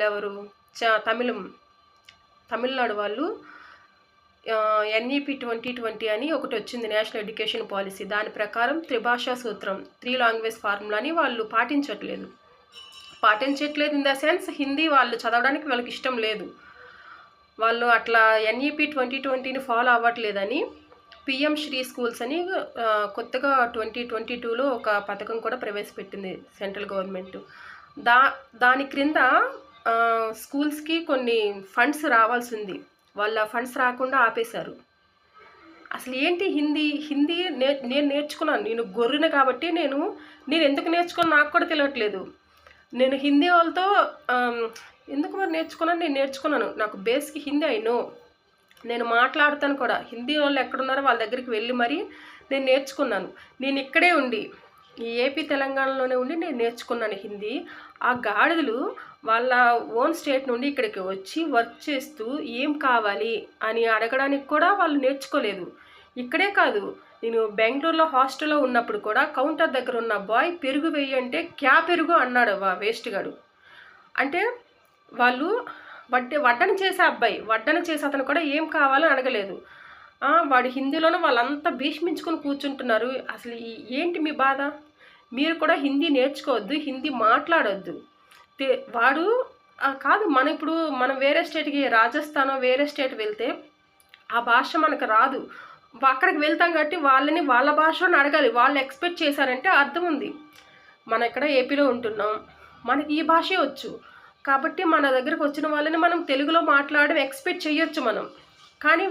ఎవరు తమిళనాడు వాళ్ళు NEP 2020 అని ఒకటి వచ్చింది, నేషనల్ ఎడ్యుకేషన్ పాలసీ. దాని ప్రకారం త్రిభాషా సూత్రం, 3 లాంగ్వేజ్ ఫార్ములాని వాళ్ళు పాటించట్లేదు ఇన్ ద సెన్స్ హిందీ వాళ్ళు చదవడానికి వాళ్ళకి ఇష్టం లేదు. వాళ్ళు అట్లా NEP 2020ని ఫాలో అవ్వట్లేదని PM శ్రీ స్కూల్స్ అని కొత్తగా 2022లో ఒక పథకం కూడా ప్రవేశపెట్టింది సెంట్రల్ గవర్నమెంట్. దాని క్రింద స్కూల్స్కి కొన్ని ఫండ్స్ రావాల్సింది, వాళ్ళ ఫండ్స్ రాకుండా ఆపేశారు. అసలు ఏంటి హిందీ నేను నేర్చుకున్నాను, నేను గొర్రెను కాబట్టి నేను ఎందుకు నేర్చుకున్నాను నాకు కూడా తెలియట్లేదు. నేను హిందీ వాళ్ళతో ఎందుకు మరి నేను నేర్చుకున్నాను. నాకు బేసిక్ హిందీ అయినో, నేను మాట్లాడతాను కూడా. హిందీ వాళ్ళు ఎక్కడున్నారో వాళ్ళ దగ్గరికి వెళ్ళి మరి నేను నేర్చుకున్నాను. నేను ఇక్కడే ఉండి, ఈ ఏపీ తెలంగాణలోనే ఉండి నేను నేర్చుకున్నాను హిందీ. ఆ గాడిదలు వాళ్ళ ఓన్ స్టేట్ నుండి ఇక్కడికి వచ్చి వర్క్ చేస్తూ ఏం కావాలి అని అడగడానికి కూడా వాళ్ళు నేర్చుకోలేదు. ఇక్కడే కాదు, నేను బెంగళూరులో హాస్టల్లో ఉన్నప్పుడు కూడా కౌంటర్ దగ్గర ఉన్న బాయ్ పెరుగు వెయ్యి అంటే క్యా పెరుగు అన్నాడు వేస్ట్ గాడు. అంటే వాళ్ళు వడ్డన చేసే అతను కూడా ఏం కావాలో అడగలేదు. వాడు హిందీలోనే వాళ్ళంతా భీష్మించుకొని కూర్చుంటున్నారు. అసలు ఏంటి మీ బాధ? మీరు కూడా హిందీ నేర్చుకోవద్దు, హిందీ మాట్లాడొద్దు. వాడు కాదు, మనం వేరే స్టేట్కి, రాజస్థానో వేరే స్టేట్ వెళ్తే ఆ భాష మనకు రాదు. అక్కడికి వెళ్తాం కాబట్టి వాళ్ళని వాళ్ళ భాషలోనే అడగాలి. వాళ్ళు ఎక్స్పెక్ట్ చేశారంటే అర్థం ఉంది. మనం ఇక్కడ ఏపీలో ఉంటున్నాం, మనకి ఈ భాషే వచ్చు కాబట్టి మన దగ్గరకు వచ్చిన వాళ్ళని మనం తెలుగులో మాట్లాడడం ఎక్స్పెక్ట్ చేయొచ్చు మనం. కానీ